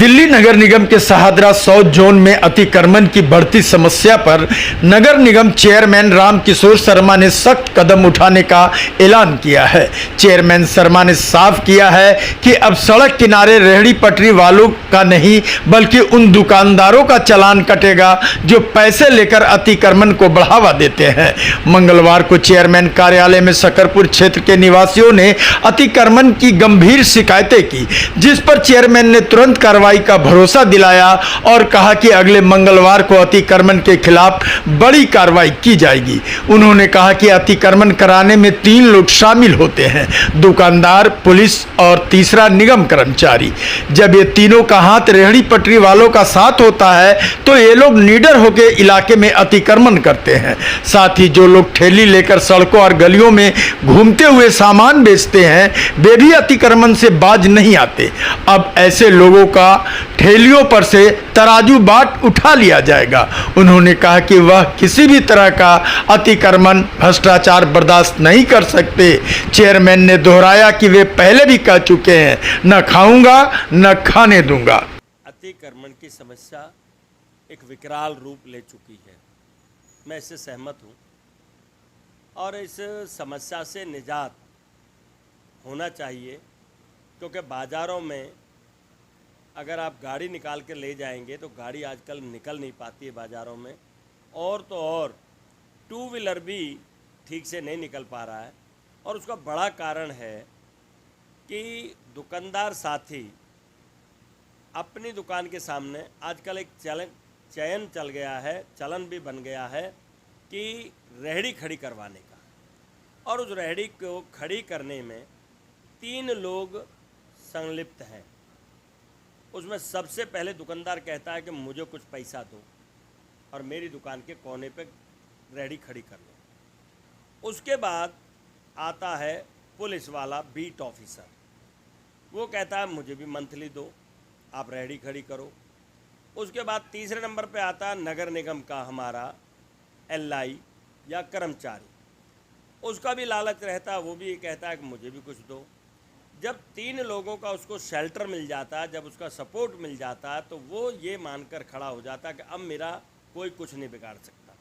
दिल्ली नगर निगम के Shahdara south zone में अतिक्रमण की बढ़ती समस्या पर नगर निगम चेयरमैन रामकिशोर शर्मा ने सख्त कदम उठाने का ऐलान किया है। चेयरमैन शर्मा ने साफ किया है कि अब सड़क किनारे रेहड़ी पटरी वालों का नहीं बल्कि उन दुकानदारों का चालान कटेगा जो पैसे लेकर अतिक्रमण को बढ़ावा देते हैं। मंगलवार को चेयरमैन कार्यालय में शकरपुर क्षेत्र के निवासियों ने अतिक्रमण की गंभीर शिकायतें की, जिस पर चेयरमैन ने तुरंत कार्रवाई का भरोसा दिलाया और कहा कि अगले मंगलवार को अतिक्रमण के खिलाफ बड़ी कार्रवाई की जाएगी। उन्होंने कहा कि अतिक्रमण कराने में 3 लोग शामिल होते हैं, दुकानदार, पुलिस और तीसरा निगम कर्मचारी। जब ये तीनों का हाथ रेहड़ी पटरी वालों का साथ होता है तो ये लोग निडर होकर इलाके में अतिक्रमण करते हैं। साथ ही जो लोग ठेली लेकर सड़कों और गलियों में घूमते हुए सामान बेचते हैं वे भी अतिक्रमण से बाज नहीं आते। अब ऐसे लोगों का ठेलियों पर से तराजू बाट उठा लिया जाएगा। उन्होंने कहा कि वह किसी भी तरह का अतिक्रमण, भ्रष्टाचार बर्दाश्त नहीं कर सकते। चेयरमैन ने दोहराया कि वे पहले भी कह चुके हैं, न खाऊंगा न खाने दूंगा। अतिक्रमण की समस्या एक विकराल रूप ले चुकी है, मैं इससे सहमत हूँ और इस समस्या से निजात होना चाहिए, क्योंकि बाज़ारों में अगर आप गाड़ी निकाल के ले जाएंगे तो गाड़ी आजकल निकल नहीं पाती है बाज़ारों में, और तो और 2 व्हीलर भी ठीक से नहीं निकल पा रहा है। और उसका बड़ा कारण है कि दुकानदार साथी अपनी दुकान के सामने आजकल एक चयन चल गया है, चलन भी बन गया है कि रेहड़ी खड़ी करवाने का, और उस रेहड़ी को खड़ी करने में 3 लोग संलिप्त हैं। उसमें सबसे पहले दुकानदार कहता है कि मुझे कुछ पैसा दो और मेरी दुकान के कोने पे रेहड़ी खड़ी कर लो। उसके बाद आता है पुलिस वाला बीट ऑफिसर, वो कहता है मुझे भी मंथली दो, आप रेहड़ी खड़ी करो। उसके बाद तीसरे नंबर पे आता है नगर निगम का हमारा LI या कर्मचारी, उसका भी लालच रहता है, वो भी कहता है कि मुझे भी कुछ दो। जब 3 लोगों का उसको शेल्टर मिल जाता है, जब उसका सपोर्ट मिल जाता है, तो वो ये मानकर खड़ा हो जाता है कि अब मेरा कोई कुछ नहीं बिगाड़ सकता,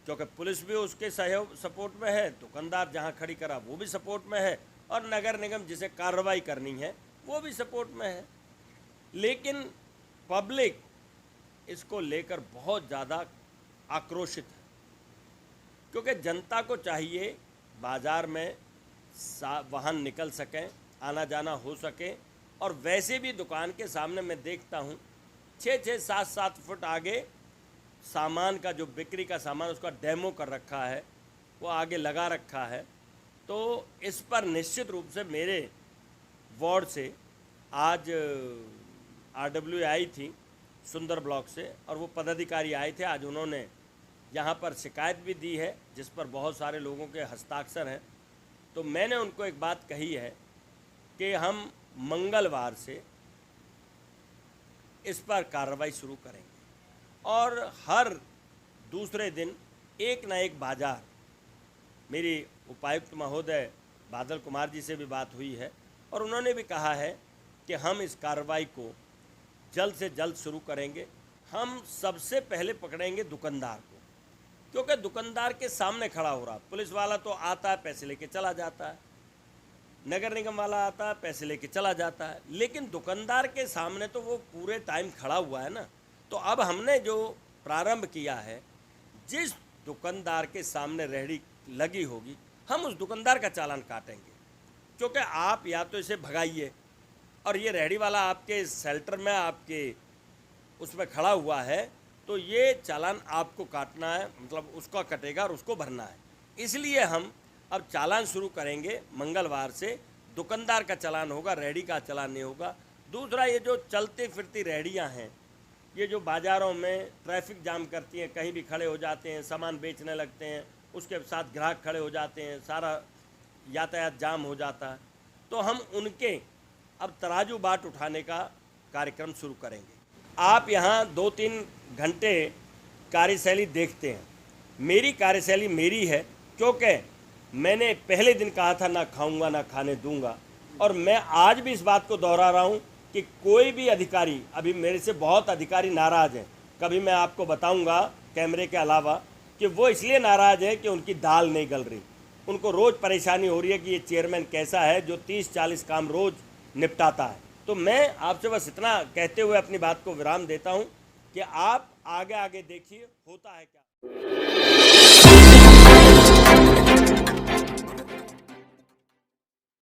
क्योंकि पुलिस भी उसके सहयोग सपोर्ट में है, दुकानदार जहां खड़ी करा वो भी सपोर्ट में है, और नगर निगम जिसे कार्रवाई करनी है वो भी सपोर्ट में है। लेकिन पब्लिक इसको लेकर बहुत ज़्यादा आक्रोशित है, क्योंकि जनता को चाहिए बाज़ार में वाहन निकल सकें, आना जाना हो सके। और वैसे भी दुकान के सामने मैं देखता हूँ 6-6, 7-7 फुट आगे सामान का, जो बिक्री का सामान उसका डेमो कर रखा है, वो आगे लगा रखा है। तो इस पर निश्चित रूप से मेरे वार्ड से आज RWA आई थी सुंदर ब्लॉक से, और वो पदाधिकारी आए थे। आज उन्होंने यहाँ पर शिकायत भी दी है, जिस पर बहुत सारे लोगों के हस्ताक्षर हैं। तो मैंने उनको एक बात कही है कि हम मंगलवार से इस पर कार्रवाई शुरू करेंगे, और हर दूसरे दिन एक ना एक बाज़ार, मेरी उपायुक्त महोदय बादल कुमार जी से भी बात हुई है, और उन्होंने भी कहा है कि हम इस कार्रवाई को जल्द से जल्द शुरू करेंगे। हम सबसे पहले पकड़ेंगे दुकानदार को, क्योंकि दुकानदार के सामने खड़ा हो रहा। पुलिस वाला तो आता है, पैसे लेके चला जाता है, नगर निगम वाला आता है, पैसे लेके चला जाता है, लेकिन दुकानदार के सामने तो वो पूरे टाइम खड़ा हुआ है ना। तो अब हमने जो प्रारंभ किया है, जिस दुकानदार के सामने रेहड़ी लगी होगी हम उस दुकानदार का चालान काटेंगे, क्योंकि आप या तो इसे भगाइए, और ये रेहड़ी वाला आपके शेल्टर में, आपके उसमें खड़ा हुआ है, तो ये चालान आपको काटना है, मतलब उसका कटेगा और उसको भरना है। इसलिए हम अब चालान शुरू करेंगे मंगलवार से। दुकानदार का चालान होगा, रेहड़ी का चालान नहीं होगा। दूसरा, ये जो चलती फिरती रेहड़ियां हैं, ये जो बाज़ारों में ट्रैफिक जाम करती हैं, कहीं भी खड़े हो जाते हैं, सामान बेचने लगते हैं, उसके साथ ग्राहक खड़े हो जाते हैं, सारा यातायात जाम हो जाता है। तो हम उनके अब तराजू बाट उठाने का कार्यक्रम शुरू करेंगे। आप यहाँ 2-3 घंटे कार्यशैली देखते हैं। मेरी कार्यशैली मेरी है, क्योंकि मैंने पहले दिन कहा था ना खाऊंगा ना खाने दूंगा, और मैं आज भी इस बात को दोहरा रहा हूँ कि कोई भी अधिकारी, अभी मेरे से बहुत अधिकारी नाराज़ हैं, कभी मैं आपको बताऊंगा कैमरे के अलावा कि वो इसलिए नाराज़ है कि उनकी दाल नहीं गल रही। उनको रोज़ परेशानी हो रही है कि ये चेयरमैन कैसा है जो 30-40 काम रोज़ निपटाता है। तो मैं आपसे बस इतना कहते हुए अपनी बात को विराम देता हूं कि आप आगे आगे देखिए होता है क्या।